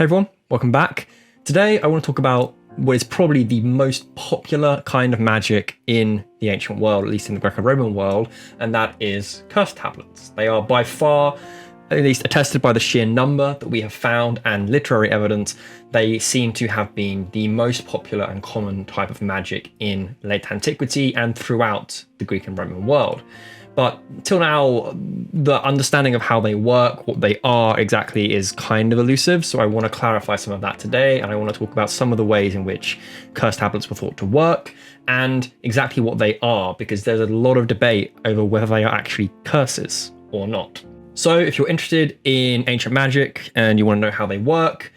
Hey everyone, welcome back. Today I want to talk about what is probably the most popular kind of magic in the ancient world, at least in the Greco-Roman world, and that is curse tablets. They are by far, at least attested by the sheer number that we have found and literary evidence, they seem to have been the most popular and common type of magic in late antiquity and throughout the Greek and Roman world. But till now, the understanding of how they work, what they are exactly, is kind of elusive. So I want to clarify some of that today, and I want to talk about some of the ways in which curse tablets were thought to work and exactly what they are, because there's a lot of debate over whether they are actually curses or not. So if you're interested in ancient magic and you want to know how they work,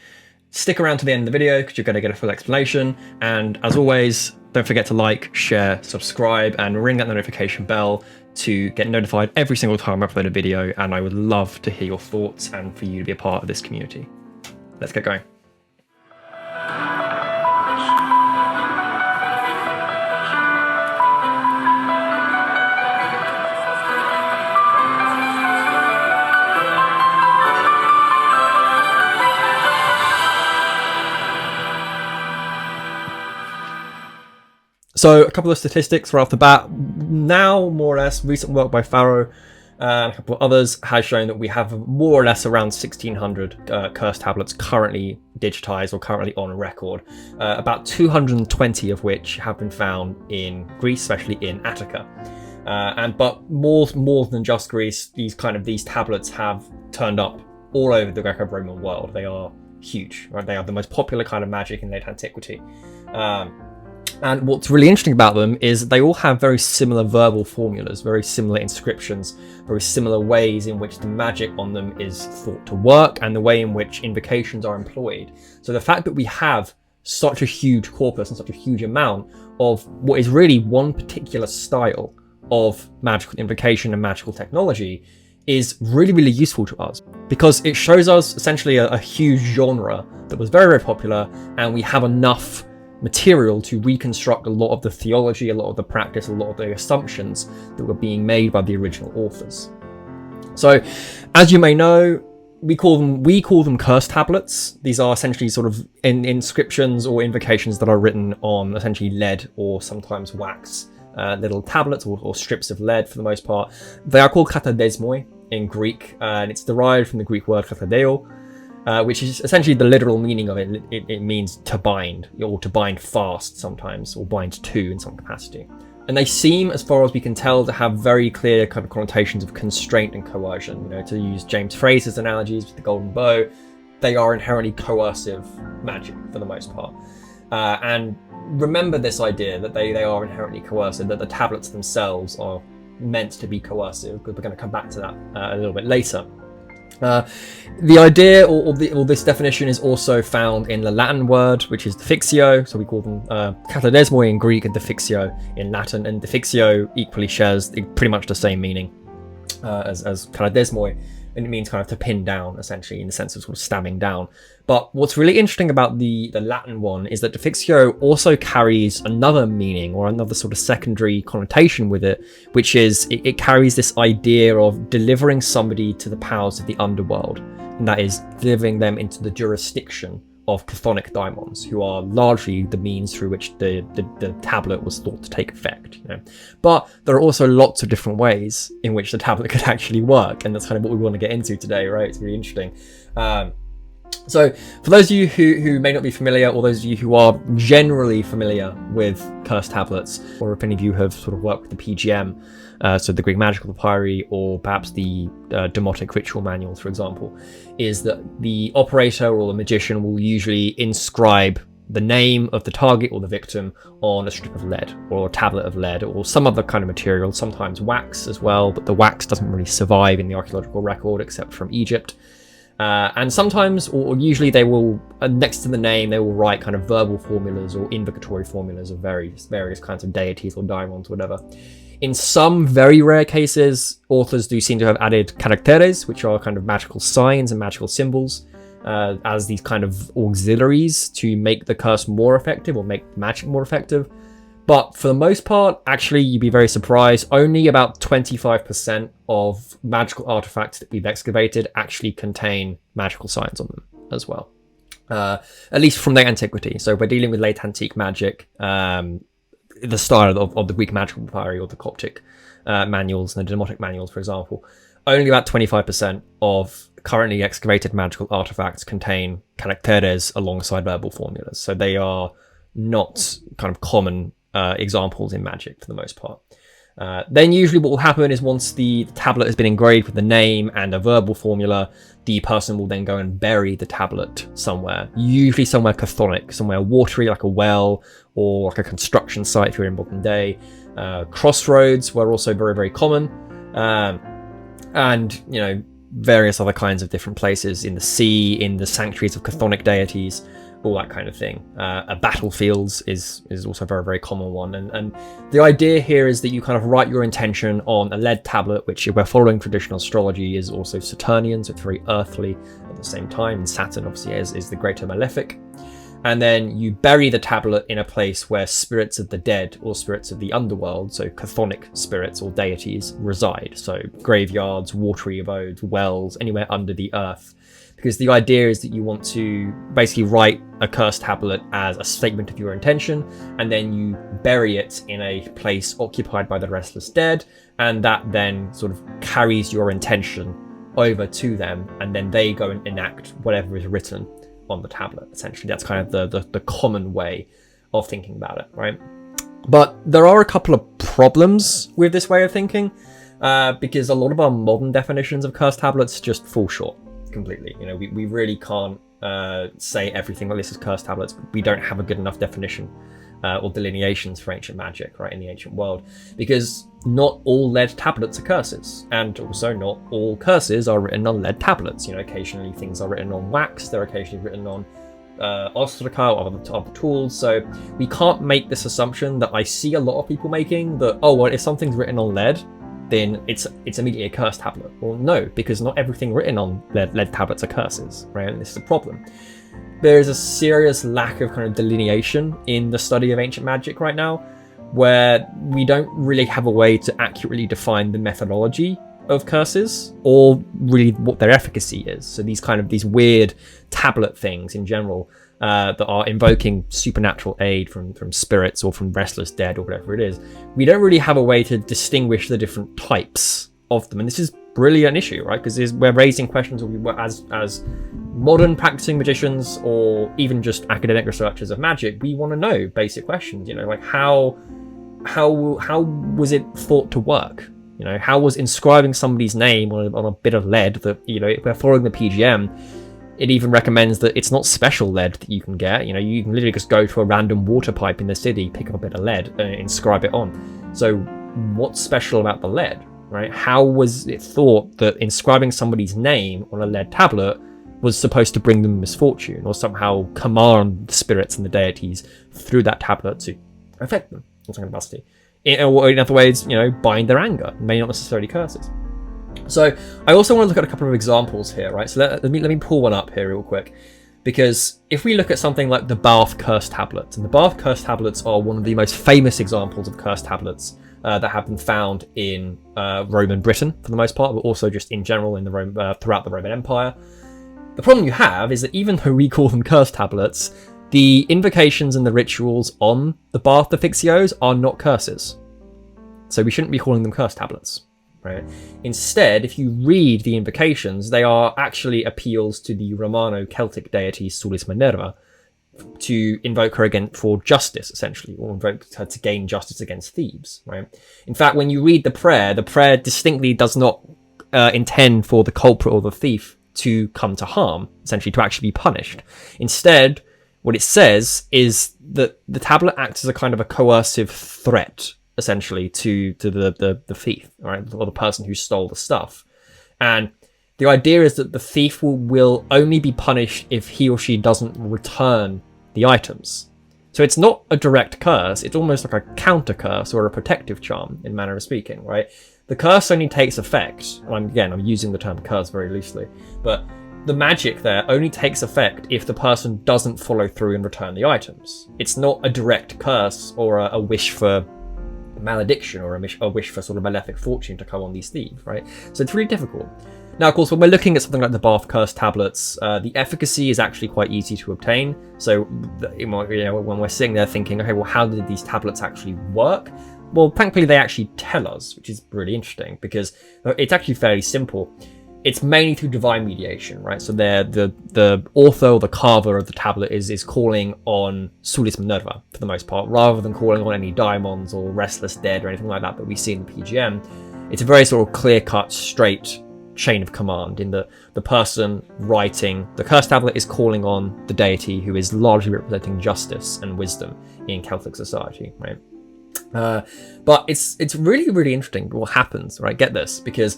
stick around to the end of the video because you're going to get a full explanation. And as always, don't forget to like, share, subscribe, and ring that notification bell to get notified every single time I upload a video, and I would love to hear your thoughts and for you to be a part of this community. Let's get going. So a couple of statistics right off the bat. Now, more or less, recent work by Pharaoh and a couple of others has shown that we have more or less around 1,600 curse tablets currently digitized or currently on record. About 220 of which have been found in Greece, especially in Attica. But more than just Greece, these tablets have turned up all over the Greco-Roman world. They are huge, right? They are the most popular kind of magic in late antiquity. And what's really interesting about them is they all have very similar verbal formulas, very similar inscriptions, very similar ways in which the magic on them is thought to work and the way in which invocations are employed. So the fact that we have such a huge corpus and such a huge amount of what is really one particular style of magical invocation and magical technology is really, really useful to us, because it shows us essentially a huge genre that was very, very popular, and we have enough material to reconstruct a lot of the theology, a lot of the practice, a lot of the assumptions that were being made by the original authors. So, as you may know, we call them curse tablets. These are essentially sort of inscriptions or invocations that are written on essentially lead or sometimes wax, little tablets or strips of lead for the most part. They are called katadesmoi in Greek, and it's derived from the Greek word katadeo, which is essentially the literal meaning of it. It means to bind, or to bind fast sometimes, or bind to in some capacity. And they seem, as far as we can tell, to have very clear kind of connotations of constraint and coercion. You know, to use James Fraser's analogies with the golden bow, they are inherently coercive magic for the most part. And remember this idea that they are inherently coercive, that the tablets themselves are meant to be coercive, because we're going to come back to that a little bit later. The idea or this definition is also found in the Latin word, which is defixio. So we call them Katadesmoi in Greek and defixio in Latin, and defixio equally shares pretty much the same meaning as Katadesmoi, and it means kind of to pin down, essentially, in the sense of sort of stabbing down. But what's really interesting about the Latin one is that defixio also carries another meaning, or another sort of secondary connotation with it, which is it carries this idea of delivering somebody to the powers of the underworld, and that is delivering them into the jurisdiction of chthonic daimons, who are largely the means through which the tablet was thought to take effect. You know? But there are also lots of different ways in which the tablet could actually work, and that's kind of what we want to get into today, right? It's really interesting. So for those of you who may not be familiar, or those of you who are generally familiar with curse tablets, or if any of you have sort of worked with the PGM, so the Greek Magical Papyri, or perhaps the Demotic Ritual Manuals, for example, is that the operator or the magician will usually inscribe the name of the target or the victim on a strip of lead or a tablet of lead or some other kind of material, sometimes wax as well, but the wax doesn't really survive in the archaeological record except from Egypt. And sometimes, or usually, they will, next to the name, they will write kind of verbal formulas or invocatory formulas of various kinds of deities or daimons, whatever. In some very rare cases, authors do seem to have added caracteres, which are kind of magical signs and magical symbols, as these kind of auxiliaries to make the curse more effective or make magic more effective. But for the most part, actually, you'd be very surprised, only about 25% of magical artifacts that we've excavated actually contain magical signs on them as well. at least from late antiquity. So we're dealing with late antique magic, the style of the Greek magical papyri or the Coptic manuals and the Demotic manuals, for example. Only about 25% of currently excavated magical artifacts contain characteres alongside verbal formulas. So they are not kind of common examples in magic for the most part. Then usually what will happen is once the tablet has been engraved with the name and a verbal formula, the person will then go and bury the tablet somewhere, usually somewhere chthonic, somewhere watery like a well or like a construction site if you're in modern day. Crossroads were also very, very common. And, you know, various other kinds of different places in the sea, in the sanctuaries of chthonic deities, all that kind of thing. Battlefields is also a very, very common one. And the idea here is that you kind of write your intention on a lead tablet, which if we're following traditional astrology is also Saturnian, so it's very earthly at the same time. And Saturn obviously is the greater malefic. And then you bury the tablet in a place where spirits of the dead or spirits of the underworld, so chthonic spirits or deities, reside. So graveyards, watery abodes, wells, anywhere under the earth. Because the idea is that you want to basically write a cursed tablet as a statement of your intention, and then you bury it in a place occupied by the restless dead, and that then sort of carries your intention over to them, and then they go and enact whatever is written on the tablet. Essentially, that's kind of the common way of thinking about it, right? But there are a couple of problems with this way of thinking, because a lot of our modern definitions of cursed tablets just fall short completely. You know, we really can't say everything like this is cursed tablets. We don't have a good enough definition or delineations for ancient magic, right, in the ancient world, because not all lead tablets are curses, and also not all curses are written on lead tablets. You know, occasionally things are written on wax, they're occasionally written on ostraca or other tools. So we can't make this assumption that I see a lot of people making, that, oh, well, if something's written on lead, then it's immediately a cursed tablet. Well, no, because not everything written on lead tablets are curses, right? And this is a problem. There is a serious lack of kind of delineation in the study of ancient magic right now, where we don't really have a way to accurately define the methodology of curses or really what their efficacy is. So these weird tablet things in general that are invoking supernatural aid from spirits or from restless dead or whatever it is, we don't really have a way to distinguish the different types of them. And this is really an issue, right? Because we're raising questions as modern practicing magicians or even just academic researchers of magic. We want to know basic questions, you know, like how was it thought to work? You know, how was inscribing somebody's name on a bit of lead that, you know, if we're following the PGM, it even recommends that it's not special lead that you can get. You know, you can literally just go to a random water pipe in the city, pick up a bit of lead and inscribe it on. So what's special about the lead, right? How was it thought that inscribing somebody's name on a lead tablet was supposed to bring them misfortune or somehow command the spirits and the deities through that tablet to affect them in some capacity? Or in other ways, you know, bind their anger, may not necessarily curses. So I also want to look at a couple of examples here, right? So let me pull one up here real quick, because if we look at something like the Bath cursed tablets, and the Bath cursed tablets are one of the most famous examples of cursed tablets that have been found in Roman Britain for the most part, but also just in general in the throughout the Roman Empire. The problem you have is that even though we call them cursed tablets, the invocations and the rituals on the Bath Defixiones are not curses. So we shouldn't be calling them cursed tablets, right? Instead, if you read the invocations, they are actually appeals to the Romano-Celtic deity Sulis Minerva to invoke her again for justice, essentially, or invoke her to gain justice against thieves, right? In fact, when you read the prayer distinctly does not intend for the culprit or the thief to come to harm, essentially to actually be punished. Instead, what it says is that the tablet acts as a kind of a coercive threat, essentially, to the thief, right, or the person who stole the stuff. And the idea is that the thief will only be punished if he or she doesn't return the items. So it's not a direct curse, it's almost like a counter curse or a protective charm, in manner of speaking, right? The curse only takes effect, and I'm using the term curse very loosely, but the magic there only takes effect if the person doesn't follow through and return the items. It's not a direct curse or a wish for malediction or a wish for sort of malefic fortune to come on these thieves, right? So it's really difficult. Now, of course, when we're looking at something like the Bath Curse tablets, the efficacy is actually quite easy to obtain. So, you know, when we're sitting there thinking, okay, well, how did these tablets actually work? Well, thankfully, they actually tell us, which is really interesting because it's actually fairly simple. It's mainly through divine mediation, right? So the author or the carver of the tablet is calling on Sulis Minerva for the most part, rather than calling on any daimons or restless dead or anything like that we see in the PGM. It's a very sort of clear-cut, straight chain of command in that the person writing the curse tablet is calling on the deity who is largely representing justice and wisdom in Celtic society, right? But it's really, really interesting what happens, right? Get this, because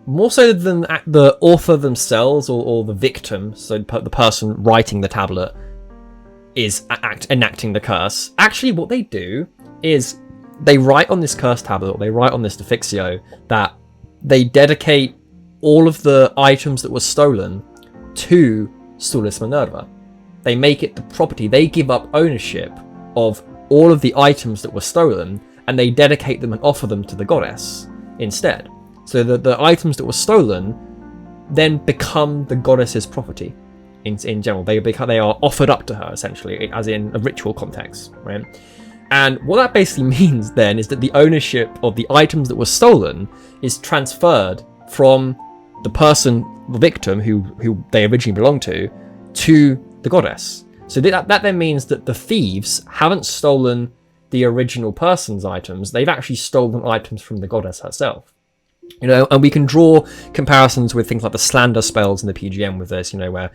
more so than the author themselves or the victim, so the person writing the tablet is enacting the curse, actually what they do is they write on this curse tablet, or they write on this defixio, that they dedicate all of the items that were stolen to Sulis Minerva. They make it the property, they give up ownership of all of the items that were stolen, and they dedicate them and offer them to the goddess instead. So the items that were stolen then become the goddess's property in general. They are offered up to her, essentially, as in a ritual context, right? And what that basically means then is that the ownership of the items that were stolen is transferred from the person, the victim, who they originally belonged to the goddess. So that then means that the thieves haven't stolen the original person's items, they've actually stolen items from the goddess herself. You know, and we can draw comparisons with things like the slander spells in the PGM with this, you know, where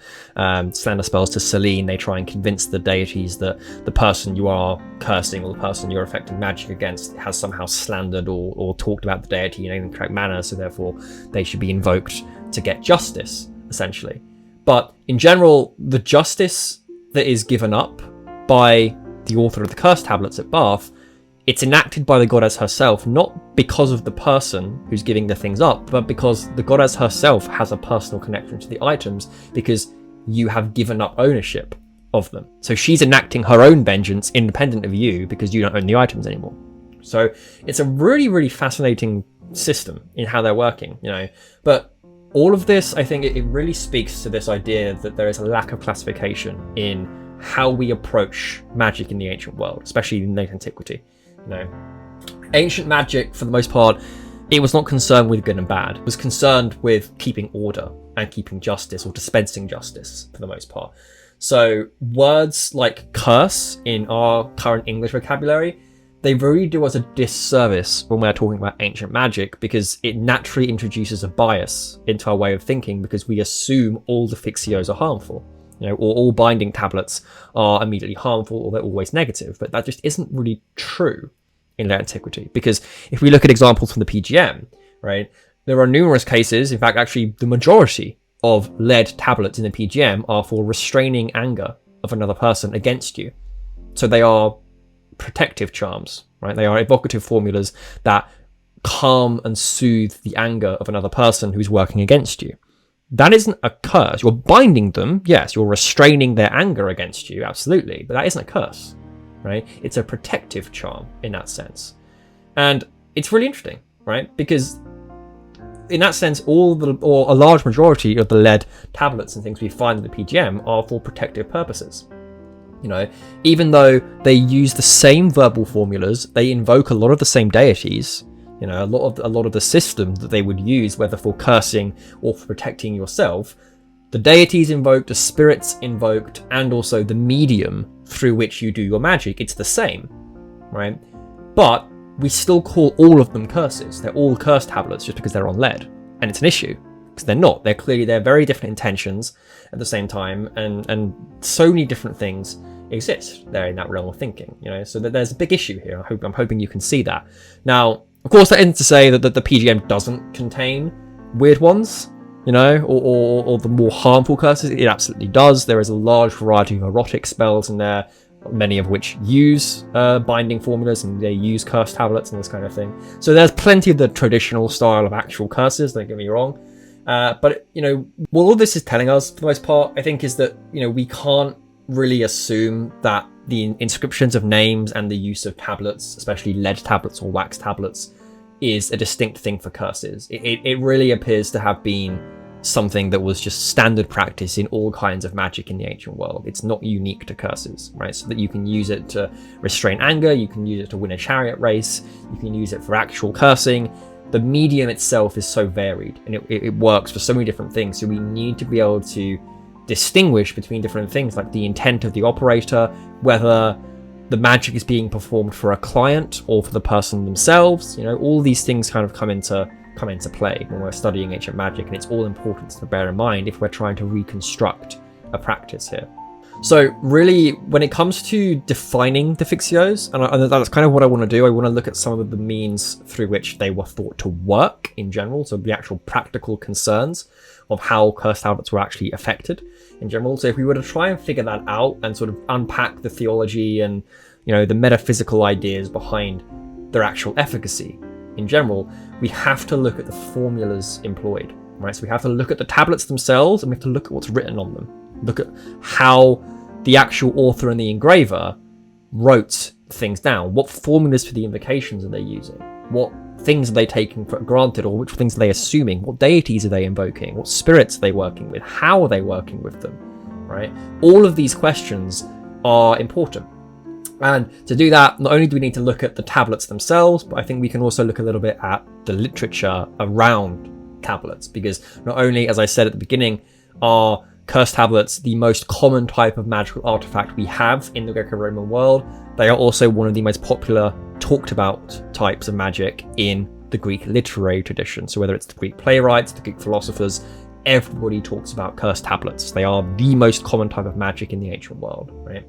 slander spells to Selene, they try and convince the deities that the person you are cursing or the person you're affecting magic against has somehow slandered or talked about the deity in an incorrect manner, so therefore they should be invoked to get justice, essentially. But in general, the justice that is given up by the author of the curse tablets at Bath, it's enacted by the goddess herself, not because of the person who's giving the things up, but because the goddess herself has a personal connection to the items, because you have given up ownership of them. So she's enacting her own vengeance independent of you because you don't own the items anymore. So it's a really, really fascinating system in how they're working, you know. But all of this, I think it really speaks to this idea that there is a lack of classification in how we approach magic in the ancient world, especially in late antiquity. You know, ancient magic, for the most part, it was not concerned with good and bad. It was concerned with keeping order and keeping justice, or dispensing justice, for the most part. So words like curse in our current English vocabulary, they really do us a disservice when we're talking about ancient magic, because it naturally introduces a bias into our way of thinking, because we assume all defixiones are harmful. You know, or all binding tablets are immediately harmful, or they're always negative. But that just isn't really true in late antiquity, because if we look at examples from the PGM, right, there are numerous cases, in fact, actually the majority of lead tablets in the PGM are for restraining anger of another person against you. So they are protective charms, right? They are evocative formulas that calm and soothe the anger of another person who's working against you. That isn't a curse. You're binding them, yes, you're restraining their anger against you, absolutely, but that isn't a curse, right? It's a protective charm in that sense. And it's really interesting, right? Because in that sense, or a large majority of the lead tablets and things we find in the PGM are for protective purposes. You know, even though they use the same verbal formulas, they invoke a lot of the same deities. You know, a lot of the system that they would use, whether for cursing or for protecting yourself, the deities invoked, the spirits invoked, and also the medium through which you do your magic, it's the same, right? But we still call all of them curses. They're all curse tablets just because they're on lead. And it's an issue, because they're not. They're very different intentions at the same time, and so many different things exist there in that realm of thinking, you know? So there's a big issue here. I'm hoping you can see that. Now, of course, that isn't to say that the PGM doesn't contain weird ones, you know, or the more harmful curses. It absolutely does. There is a large variety of erotic spells in there, many of which use binding formulas, and they use curse tablets and this kind of thing. So there's plenty of the traditional style of actual curses, don't get me wrong. But, you know, what all this is telling us, for the most part, I think, is that, you know, we can't really assume that the inscriptions of names and the use of tablets, especially lead tablets or wax tablets, is a distinct thing for curses. It really appears to have been something that was just standard practice in all kinds of magic in the ancient world. It's not unique to curses, right? So that you can use it to restrain anger, you can use it to win a chariot race, you can use it for actual cursing. The medium itself is so varied, and it works for so many different things. So we need to be able to distinguish between different things, like the intent of the operator, whether the magic is being performed for a client or for the person themselves. You know, all these things kind of come into play when we're studying ancient magic, and it's all important to bear in mind if we're trying to reconstruct a practice here. So really, when it comes to defining defixiones, and that's kind of what I want to do, I want to look at some of the means through which they were thought to work in general, so the actual practical concerns of how cursed tablets were actually affected in general. So if we were to try and figure that out and sort of unpack the theology and, you know, the metaphysical ideas behind their actual efficacy in general, we have to look at the formulas employed, right? So we have to look at the tablets themselves, and we have to look at what's written on them. Look at how the actual author and the engraver wrote things down. What formulas for the invocations are they using? What things are they taking for granted, or which things are they assuming? What deities are they invoking? What spirits are they working with? How are they working with them, right? All of these questions are important. And to do that, not only do we need to look at the tablets themselves, but I think we can also look a little bit at the literature around tablets, because not only, as I said at the beginning, are cursed tablets the most common type of magical artifact we have in the Greco-Roman world, they are also one of the most popular talked about types of magic in the Greek literary tradition. So whether it's the Greek playwrights, the Greek philosophers, everybody talks about cursed tablets. They are the most common type of magic in the ancient world, right?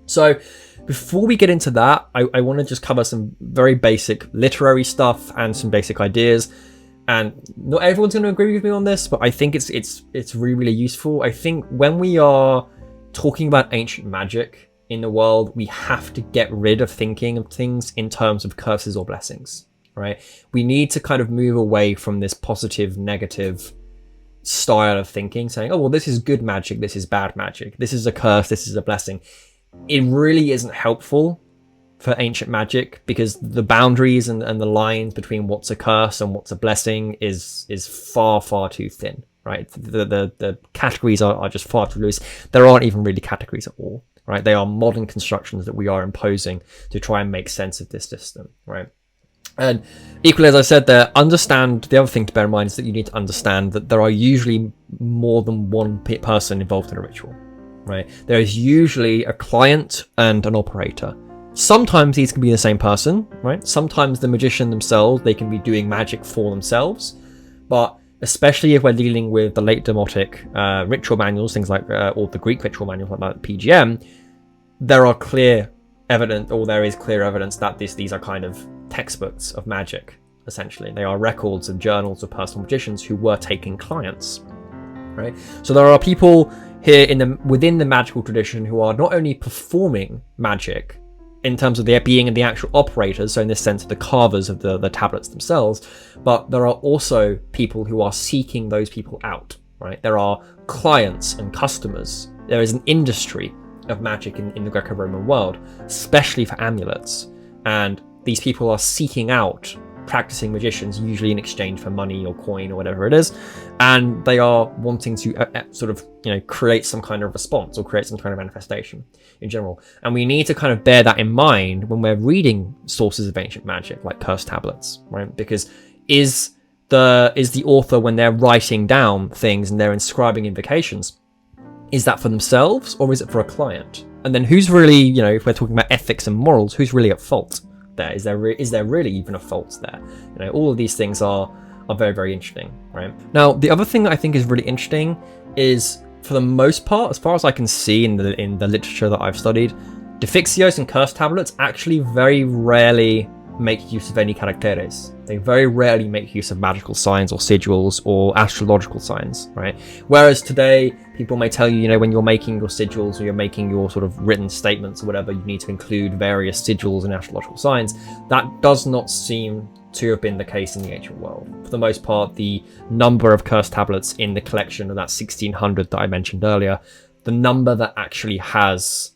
So before we get into that, I want to just cover some very basic literary stuff and some basic ideas. And not everyone's going to agree with me on this, but I think it's really, really useful. I think when we are talking about ancient magic in the world, we have to get rid of thinking of things in terms of curses or blessings, right? We need to kind of move away from this positive, negative style of thinking, saying, oh, well, this is good magic, this is bad magic, this is a curse, this is a blessing. It really isn't helpful for ancient magic, because the boundaries and the lines between what's a curse and what's a blessing is far, far too thin, right? The categories are just far too loose. There aren't even really categories at all, right? They are modern constructions that we are imposing to try and make sense of this system, right? And equally, as I said there, the other thing to bear in mind is that you need to understand that there are usually more than one person involved in a ritual, right? There is usually a client and an operator. Sometimes these can be the same person, right? Sometimes the magician themselves, they can be doing magic for themselves. But especially if we're dealing with the late Demotic ritual manuals, things like, or the Greek ritual manuals like PGM, there is clear evidence that these are kind of textbooks of magic, essentially. They are records and journals of personal magicians who were taking clients, right? So there are people here within the magical tradition who are not only performing magic in terms of their being the actual operators, so in this sense the carvers of the tablets themselves, but there are also people who are seeking those people out, right? There are clients and customers. There is an industry of magic in the Greco-Roman world, especially for amulets, and these people are seeking out practicing magicians, usually in exchange for money or coin or whatever it is, and they are wanting to sort of, you know, create some kind of response or create some kind of manifestation in general. And we need to kind of bear that in mind when we're reading sources of ancient magic like cursed tablets, right? Because is the author, when they're writing down things and they're inscribing invocations, is that for themselves or is it for a client? And then who's really, you know, if we're talking about ethics and morals, who's really at fault there? Is there really even a fault there? You know, all of these things are very, very interesting, right? Now, the other thing that I think is really interesting is, for the most part, as far as I can see in the literature that I've studied, defixiones and cursed tablets actually very rarely make use of any caracteres. They very rarely make use of magical signs or sigils or astrological signs, right? Whereas today, people may tell you, you know, when you're making your sigils or you're making your sort of written statements or whatever, you need to include various sigils and astrological signs. That does not seem to have been the case in the ancient world. For the most part, the number of cursed tablets in the collection of that 1600 that I mentioned earlier, the number that actually has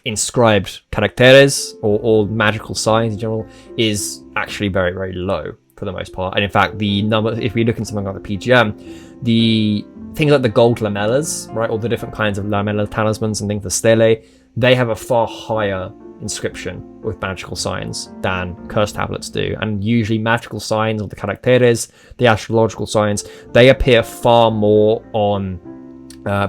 inscribed caracteres or magical signs in general is actually very, very low for the most part. And in fact, the number, if we look at something like the PGM, the things like the gold lamellas, right, or the different kinds of lamella talismans and things, the stele, they have a far higher inscription with magical signs than curse tablets do. And usually magical signs, or the caracteres, the astrological signs, they appear far more on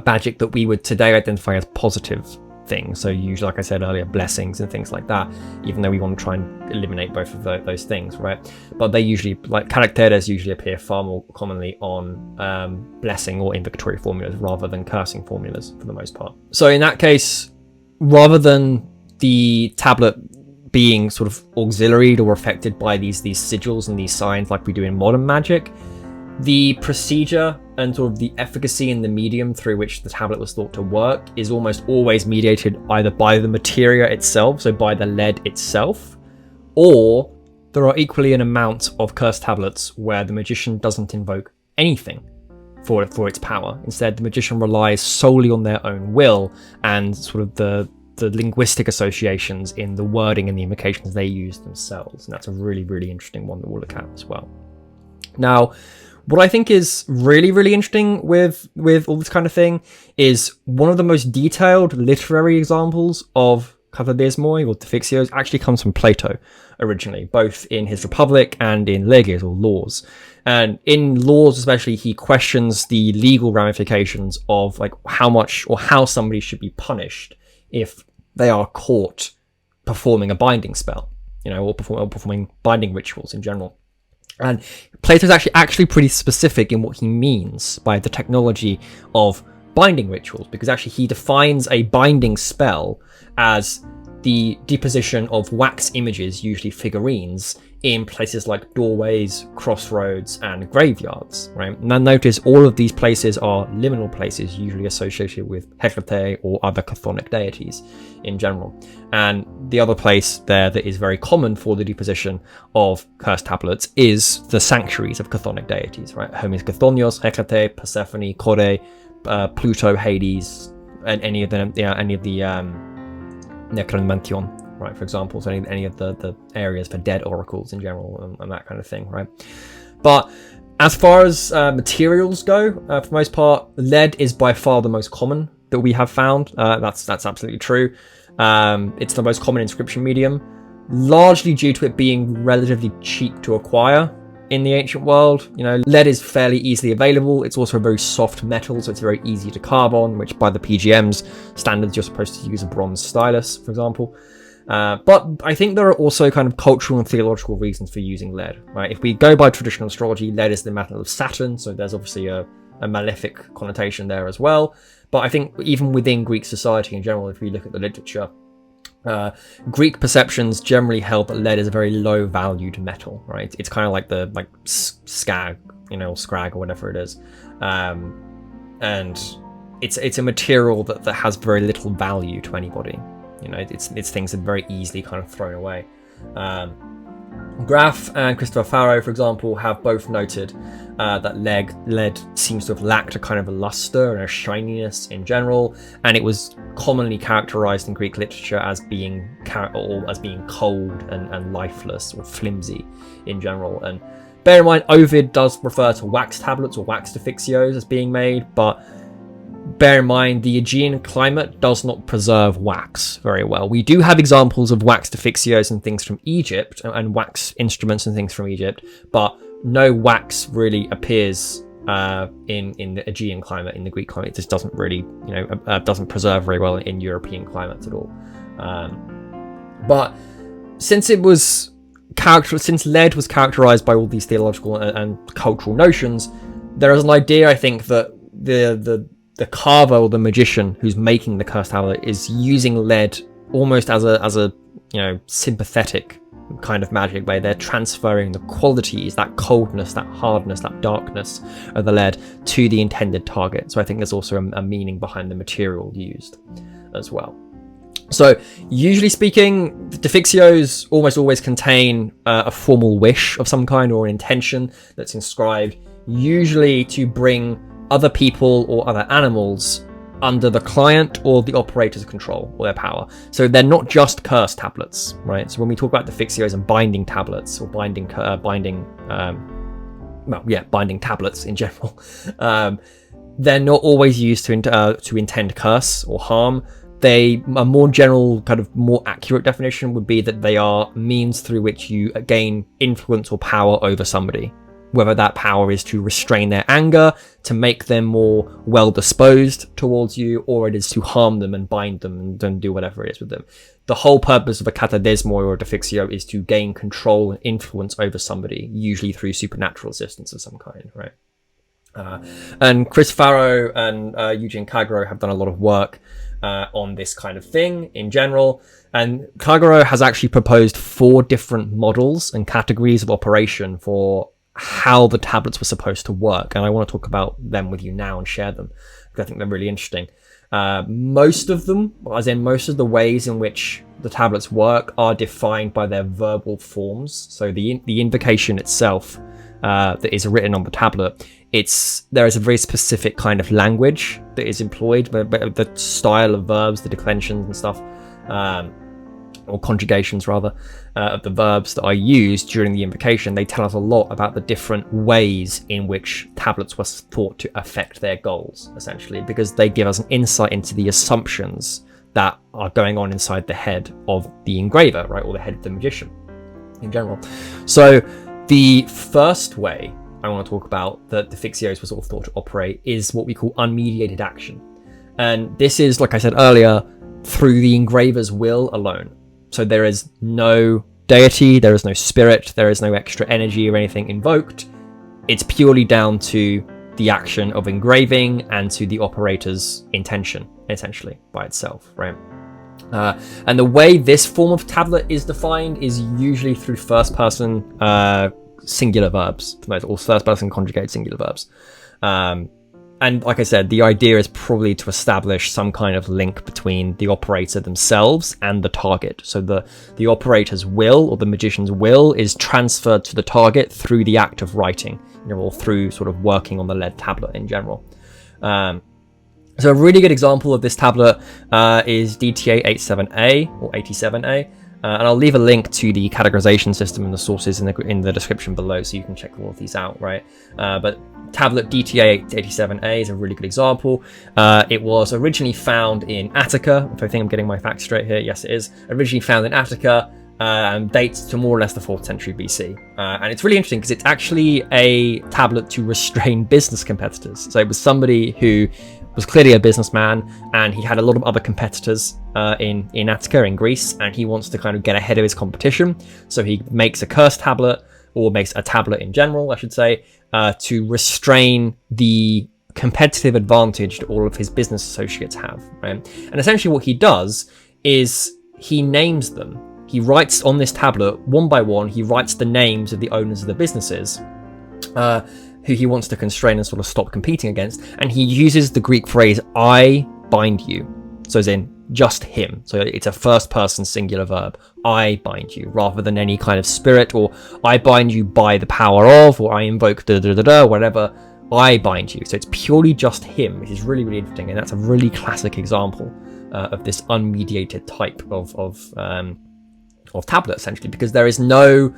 magic that we would today identify as positive things. So usually, like I said earlier, blessings and things like that, even though we want to try and eliminate both of those things, right? But they usually, like caracteres, usually appear far more commonly on blessing or invocatory formulas rather than cursing formulas for the most part. So in that case, rather than the tablet being sort of auxiliaried or affected by these sigils and these signs like we do in modern magic, the procedure and sort of the efficacy in the medium through which the tablet was thought to work is almost always mediated either by the materia itself, so by the lead itself, or there are equally an amount of cursed tablets where the magician doesn't invoke anything for its power. Instead, the magician relies solely on their own will and sort of the linguistic associations in the wording and the invocations they use themselves. And that's a really, really interesting one that we'll look at as well. Now, what I think is really, really interesting with all this kind of thing is one of the most detailed literary examples of Katadesmoi or Defixios actually comes from Plato originally, both in his Republic and in Leges or Laws. And in Laws especially, he questions the legal ramifications of like how much or how somebody should be punished if they are caught performing a binding spell, or performing binding rituals in general. And Plato's actually pretty specific in what he means by the technology of binding rituals, because actually he defines a binding spell as the deposition of wax images, usually figurines, in places like doorways, crossroads, and graveyards, right? Now notice all of these places are liminal places, usually associated with Hecate or other chthonic deities in general. And the other place there that is very common for the deposition of cursed tablets is the sanctuaries of chthonic deities, right? Hermes Chthonios, Hecate, Persephone, Kore, Pluto, Hades, and any of the Necromantion, right, for example, so any of the areas for dead oracles in general and that kind of thing, right? But as far as materials go, for the most part, lead is by far the most common that we have found. That's absolutely true. It's the most common inscription medium, largely due to it being relatively cheap to acquire in the ancient world. Lead is fairly easily available. It's also a very soft metal, so it's very easy to carve on, which by the PGM's standards, you're supposed to use a bronze stylus, for example. But I think there are also kind of cultural and theological reasons for using lead, right? If we go by traditional astrology, lead is the metal of Saturn, so there's obviously a malefic connotation there as well. But I think even within Greek society in general, if we look at the literature, Greek perceptions generally held that lead is a very low valued metal, right? It's kind of like the scag, or scrag or whatever it is. And it's a material that has very little value to anybody. It's things that are very easily kind of thrown away. Graf and Christopher Farrow, for example, have both noted that lead seems to have lacked a kind of a luster and a shininess in general, and it was commonly characterized in Greek literature as being cold and lifeless or flimsy in general. And bear in mind, Ovid does refer to wax tablets or wax defixiones as being made, but bear in mind the Aegean climate does not preserve wax very well. We do have examples of wax defixiones and things from Egypt and wax instruments and things from Egypt, but no wax really appears in the Aegean climate, in the Greek climate. It just doesn't really, doesn't preserve very well in European climates at all. But since lead was characterized by all these theological and cultural notions, there is an idea, I think, that the carver or the magician who's making the cursed tablet is using lead almost as a sympathetic kind of magic way. They're transferring the qualities, that coldness, that hardness, that darkness of the lead to the intended target. So I think there's also a meaning behind the material used as well. So usually speaking, the defixios almost always contain a formal wish of some kind or an intention that's inscribed, usually to bring other people or other animals under the client or the operator's control or their power. So they're not just curse tablets, right? So when we talk about defixios and binding tablets or binding tablets in general, they're not always used to intend curse or harm. A more general, kind of more accurate definition would be that they are means through which you gain influence or power over somebody. Whether that power is to restrain their anger, to make them more well-disposed towards you, or it is to harm them and bind them and do whatever it is with them. The whole purpose of a katadesmoi or a defixio is to gain control and influence over somebody, usually through supernatural assistance of some kind, right? And Chris Farrow and Eugene Kagro have done a lot of work on this kind of thing in general. And Kagro has actually proposed 4 different models and categories of operation for how the tablets were supposed to work, and I want to talk about them with you now and share them because I think they're really interesting. Most of them, as in most of the ways in which the tablets work, are defined by their verbal forms. So the invocation itself that is written on the tablet, there is a very specific kind of language that is employed, but the style of verbs, the declensions and stuff, or conjugations rather, of the verbs that are used during the invocation, they tell us a lot about the different ways in which tablets were thought to affect their goals, essentially, because they give us an insight into the assumptions that are going on inside the head of the engraver, right, or the head of the magician in general. So the first way I want to talk about that defixios was sort of thought to operate is what we call unmediated action. And this is, like I said earlier, through the engraver's will alone. So there is no deity, there is no spirit, there is no extra energy or anything invoked. It's purely down to the action of engraving and to the operator's intention, essentially, by itself, right? And the way this form of tablet is defined is usually through first-person singular verbs, or first-person conjugated singular verbs. And like I said, the idea is probably to establish some kind of link between the operator themselves and the target. So the operator's will, or the magician's will, is transferred to the target through the act of writing, or through sort of working on the lead tablet in general. So a really good example of this tablet is DTA 87A or 87A. And I'll leave a link to the categorization system and the sources in the description below, so you can check all of these out, right? But tablet DTA 87A is a really good example. It was originally found in Attica. If I think I'm getting my facts straight here, yes, it is. Originally found in Attica, and dates to more or less the 4th century BC. And it's really interesting because it's actually a tablet to restrain business competitors. So it was somebody who was clearly a businessman, and he had a lot of other competitors in Attica, in Greece, and he wants to kind of get ahead of his competition. So he makes a curse tablet, or makes a tablet in general, I should say, to restrain the competitive advantage that all of his business associates have, right? And essentially what he does is he names them. He writes on this tablet, one by one, he writes the names of the owners of the businesses, who he wants to constrain and sort of stop competing against. And he uses the Greek phrase, I bind you. So as in, just him. So it's a first person singular verb. I bind you, rather than any kind of spirit, or I bind you by the power of, or I invoke whatever. I bind you. So it's purely just him, which is really, really interesting. And that's a really classic example of this unmediated type of tablet, essentially, because there is no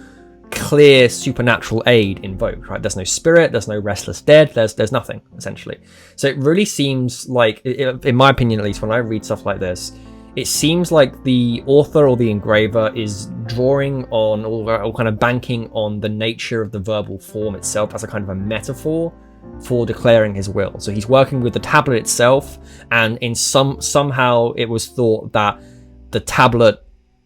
clear supernatural aid invoked, right? There's no spirit, there's no restless dead, there's nothing, essentially. So it really seems like, in my opinion at least, when I read stuff like this, it seems like the author or the engraver is drawing on, or kind of banking on, the nature of the verbal form itself as a kind of a metaphor for declaring his will. So he's working with the tablet itself, and in somehow it was thought that the tablet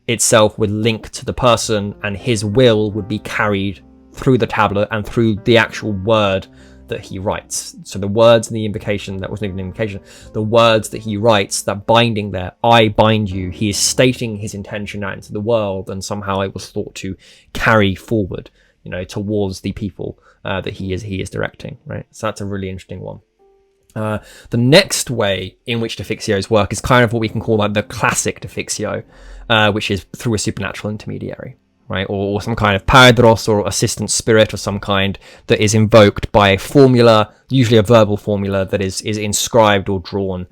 itself would link to the person, and his will would be carried through the tablet and through the actual word that he writes. So the words in the invocation, that wasn't even an invocation, the words that he writes, that binding there, I bind you, he is stating his intention out into the world, and somehow it was thought to carry forward, towards the people that he is directing, right? So that's a really interesting one. The next way in which defixios work is kind of what we can call like the classic defixio, which is through a supernatural intermediary, right? Or some kind of paradros or assistant spirit of some kind that is invoked by a formula, usually a verbal formula that is inscribed or drawn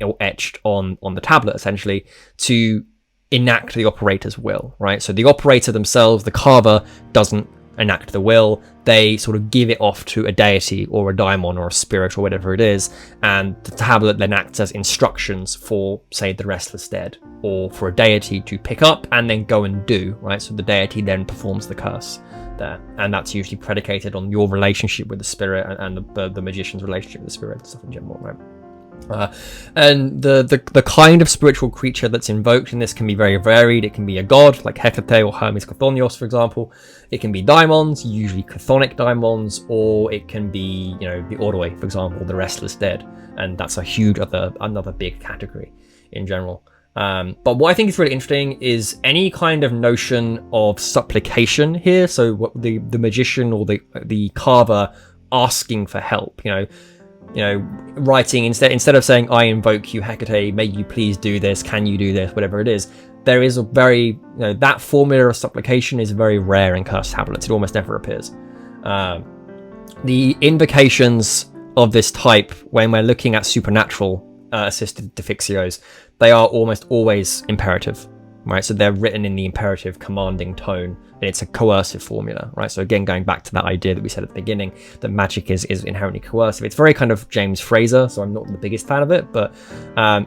or etched on the tablet, essentially, to enact the operator's will, right? So the operator themselves, the carver, doesn't enact the will. They sort of give it off to a deity or a daimon or a spirit or whatever it is, and the tablet then acts as instructions for, say, the restless dead, or for a deity to pick up and then go and do, right? So the deity then performs the curse there, and that's usually predicated on your relationship with the spirit and the magician's relationship with the spirit and stuff in general, right? And the kind of spiritual creature that's invoked in this can be very varied. It can be a god, like Hecate or Hermes Chthonios, for example. It can be daimons, usually chthonic daimons, or it can be, you know, the Oroi, for example, the restless dead, and that's a huge another big category in general. But what I think is really interesting is any kind of notion of supplication here. So what the magician or the carver asking for help, you know, writing instead of saying, I invoke you, Hecate, may you please do this, can you do this, whatever it is, there is a very, you know, that formula of supplication is very rare in cursed tablets. It almost never appears. The invocations of this type, when we're looking at supernatural assisted defixiones, they are almost always imperative, right? So they're written in the imperative commanding tone, and it's a coercive formula, right? So again, going back to that idea that we said at the beginning, that magic is inherently coercive. It's very kind of James Fraser, so I'm not the biggest fan of it, but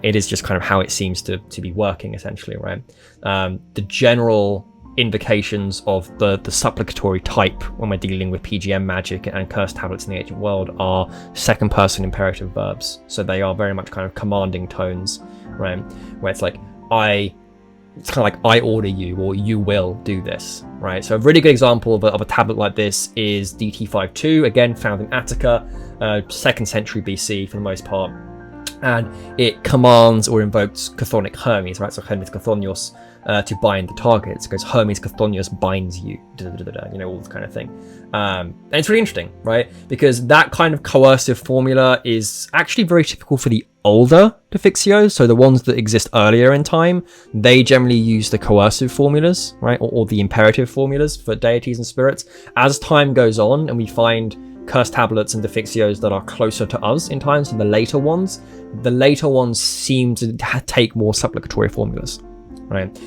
it is just kind of how it seems to be working, essentially, right? The general invocations of the supplicatory type when we're dealing with PGM magic and cursed tablets in the ancient world are second person imperative verbs. So they are very much kind of commanding tones, right? Where it's like, it's kind of like, I order you, or you will do this, right? So a really good example of a tablet like this is DT52, again found in Attica, 2nd century BC for the most part, and it commands or invokes chthonic Hermes, right? So Hermes Chthonios to bind the targets, because Hermes Chthonios binds you, you know, all this kind of thing. And it's really interesting, right? Because that kind of coercive formula is actually very typical for the older defixiones, so the ones that exist earlier in time. They generally use the coercive formulas, right? Or the imperative formulas for deities and spirits. As time goes on and we find cursed tablets and defixiones that are closer to us in time, so the later ones seem to take more supplicatory formulas, right?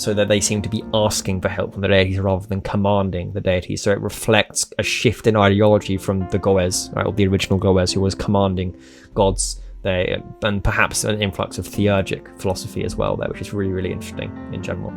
So that they seem to be asking for help from the deities rather than commanding the deities. So it reflects a shift in ideology from the goes, right, or the original goes, who was commanding gods, and perhaps an influx of theologic philosophy as well there, which is really, really interesting in general.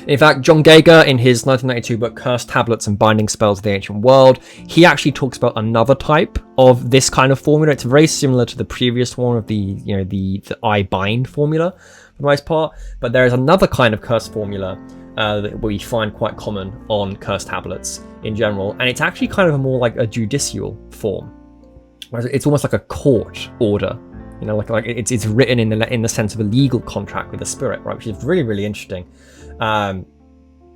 In fact, John Geiger, in his 1992 book Cursed Tablets and Binding Spells of the Ancient World, he actually talks about another type of this kind of formula. It's very similar to the previous one of the I bind formula for the most part, but there is another kind of curse formula that we find quite common on cursed tablets in general, and it's actually kind of more like a judicial form. It's almost like a court order, you know, like it's written in the sense of a legal contract with the spirit, right? Which is really, really interesting,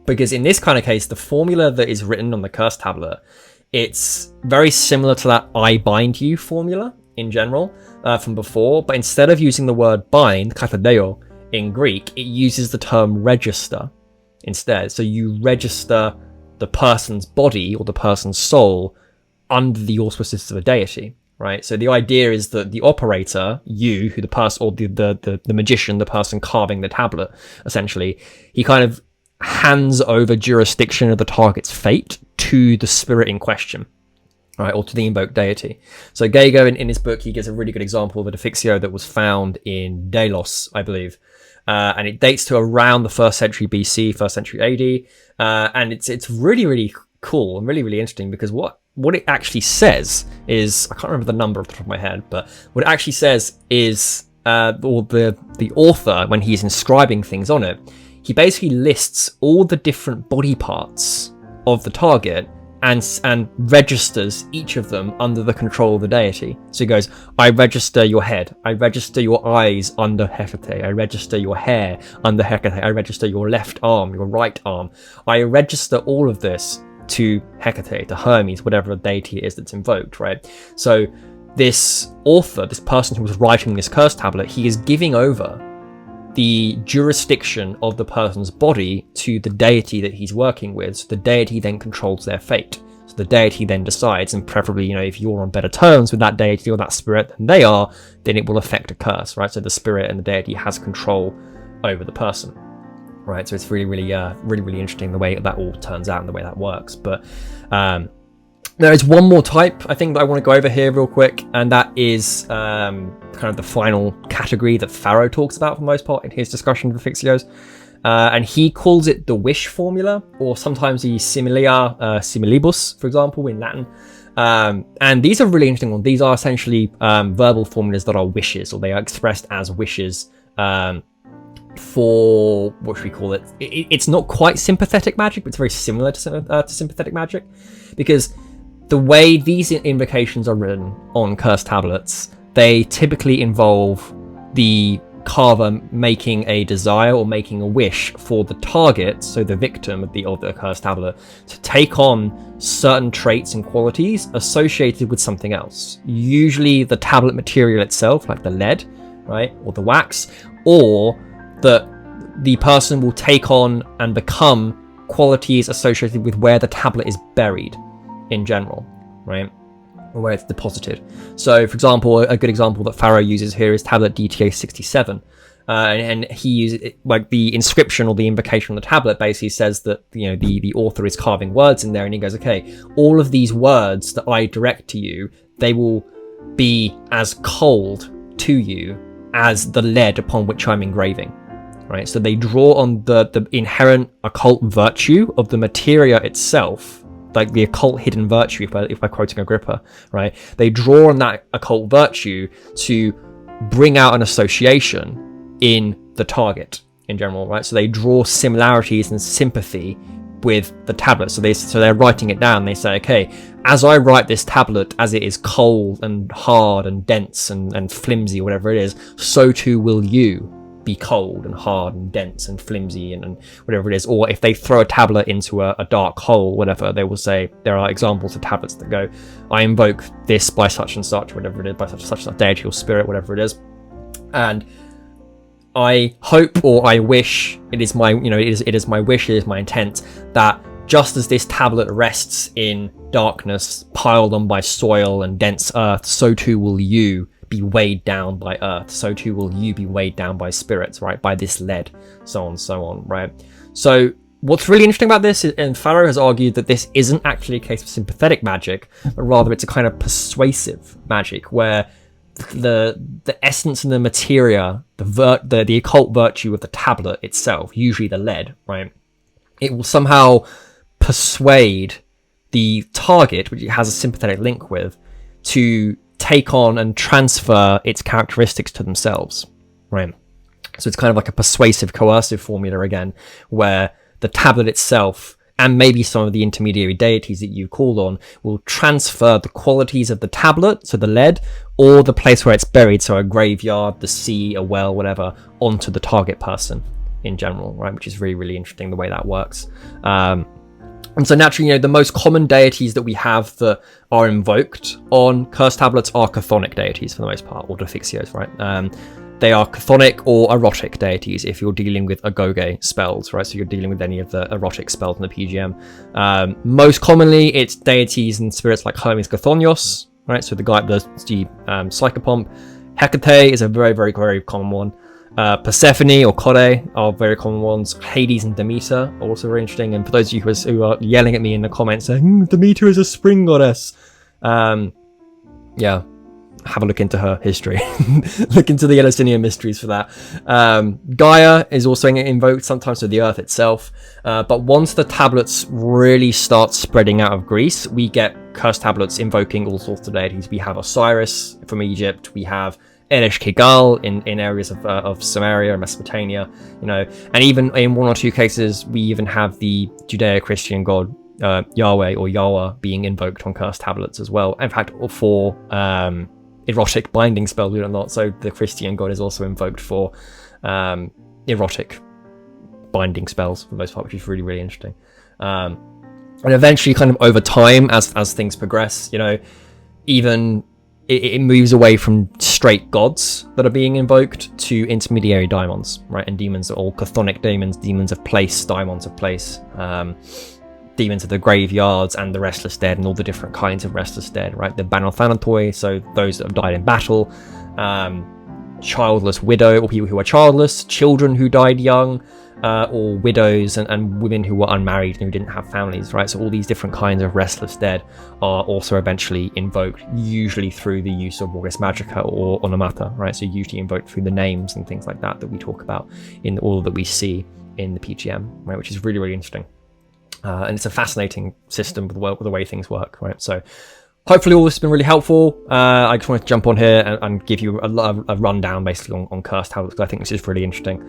because in this kind of case, the formula that is written on the cursed tablet, it's very similar to that I bind you formula in general from before, but instead of using the word bind, katadeo, in Greek, it uses the term register instead. So you register the person's body or the person's soul under the auspices of a deity, right? So the idea is that the operator, you, who the person, or the magician, the person carving the tablet, essentially, he kind of hands over jurisdiction of the target's fate to the spirit in question, right, or to the invoked deity. So Geiger, in his book, he gives a really good example of a defixio that was found in Delos, I believe, and it dates to around the 1st century BC, 1st century AD, and it's really, really cool and really, really interesting, because what it actually says is, I can't remember the number off the top of my head, but what it actually says is, or the author, when he's inscribing things on it, he basically lists all the different body parts of the target and registers each of them under the control of the deity. So he goes, I register your head, I register your eyes under Hecate, I register your hair under Hecate, I register your left arm, your right arm, I register all of this to Hecate, to Hermes, whatever deity it is that's invoked, right? So this author, this person who was writing this curse tablet, he is giving over the jurisdiction of the person's body to the deity that he's working with. So the deity then controls their fate. So the deity then decides, and preferably, if you're on better terms with that deity or that spirit than they are, then it will affect a curse, right? So the spirit and the deity has control over the person, right? So it's really interesting the way that all turns out and the way that works. But there is one more type I think that I want to go over here real quick, and that is kind of the final category that Pharaoh talks about for the most part in his discussion of Defixios. And he calls it the wish formula, or sometimes the similia similibus, for example, in Latin. And these are really interesting ones. These are essentially verbal formulas that are wishes, or they are expressed as wishes for, what should we call it? It's not quite sympathetic magic, but it's very similar to sympathetic magic, because the way these invocations are written on cursed tablets, they typically involve the carver making a desire or making a wish for the target, so the victim of the cursed tablet, to take on certain traits and qualities associated with something else. Usually the tablet material itself, like the lead, right, or the wax, or that the person will take on and become qualities associated with where the tablet is buried in general, right, or where it's deposited. So, for example, a good example that Pharaoh uses here is tablet DTA 67, and he uses it, like the inscription or the invocation on the tablet basically says that the author is carving words in there, and he goes, okay, all of these words that I direct to you, they will be as cold to you as the lead upon which I'm engraving. Right, so they draw on the inherent occult virtue of the materia itself, like the occult hidden virtue, if we're quoting Agrippa, right? They draw on that occult virtue to bring out an association in the target in general, right? So they draw similarities and sympathy with the tablet. So they're writing it down. They say, okay, as I write this tablet, as it is cold and hard and dense and flimsy, whatever it is, so too will you be cold and hard and dense and flimsy and whatever it is. Or if they throw a tablet into a dark hole, whatever, they will say there are examples of tablets that go, I invoke this by such and such, whatever it is, by such a deity or spirit, whatever it is, and I hope or I wish, it is my wish, it is my intent that just as this tablet rests in darkness piled on by soil and dense earth, so too will you be weighed down by earth, so too will you be weighed down by spirits, right, by this lead, so on, right? So what's really interesting about this is, and Pharaoh has argued that this isn't actually a case of sympathetic magic, but rather it's a kind of persuasive magic where the essence and the materia, the occult virtue of the tablet itself, usually the lead, right, it will somehow persuade the target, which it has a sympathetic link with, to take on and transfer its characteristics to themselves, right? So it's kind of like a persuasive, coercive formula again, where the tablet itself and maybe some of the intermediary deities that you called on will transfer the qualities of the tablet, so the lead, or the place where it's buried, so a graveyard, the sea, a well, whatever, onto the target person in general, right? Which is really, really interesting the way that works. And so naturally, the most common deities that we have that are invoked on cursed tablets are chthonic deities for the most part, or defixios, right? They are chthonic or erotic deities if you're dealing with agoge spells, right? So you're dealing with any of the erotic spells in the PGM. Most commonly, it's deities and spirits like Hermes Chthonios, right? So the psychopomp. Hecate is a very, very, very common one. Persephone or Kore are very common ones. Hades and Demeter are also very interesting. And for those of you who are yelling at me in the comments saying Demeter is a spring goddess, yeah, have a look into her history. Look into the Eleusinian mysteries for that. Gaia is also invoked sometimes with the earth itself. But once the tablets really start spreading out of Greece, we get cursed tablets invoking all sorts of deities. We have Osiris from Egypt. We have Eresh Kigal in areas of Samaria and Mesopotamia, and even in one or two cases, we even have the Judeo-Christian god Yahweh or Yahweh being invoked on cursed tablets as well. In fact, for erotic binding spells, believe it or not. So the Christian god is also invoked for erotic binding spells for the most part, which is really, really interesting. And eventually, kind of over time, as things progress, even it moves away from straight gods that are being invoked to intermediary daimons, right? And demons are all chthonic demons, demons of place, daimons of place, demons of the graveyards and the restless dead, and all the different kinds of restless dead, right? The banothanatoi, so those that have died in battle, childless widow, or people who are childless, children who died young, or widows and women who were unmarried and who didn't have families, right? So all these different kinds of restless dead are also eventually invoked, usually through the use of August Magica or Onomata, right? So usually invoked through the names and things like that that we talk about in all that we see in the PGM, right? Which is really, really interesting. And it's a fascinating system with the way things work, right? So hopefully all this has been really helpful. I just wanted to jump on here and give you a rundown basically on cursed tablets, because I think this is really interesting.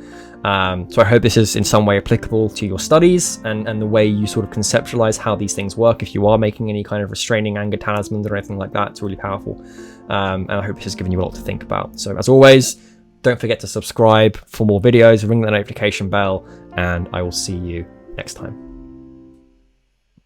So I hope this is in some way applicable to your studies and the way you sort of conceptualize how these things work. If you are making any kind of restraining anger talismans or anything like that, it's really powerful. And I hope this has given you a lot to think about. So as always, don't forget to subscribe for more videos, ring the notification bell, and I will see you next time.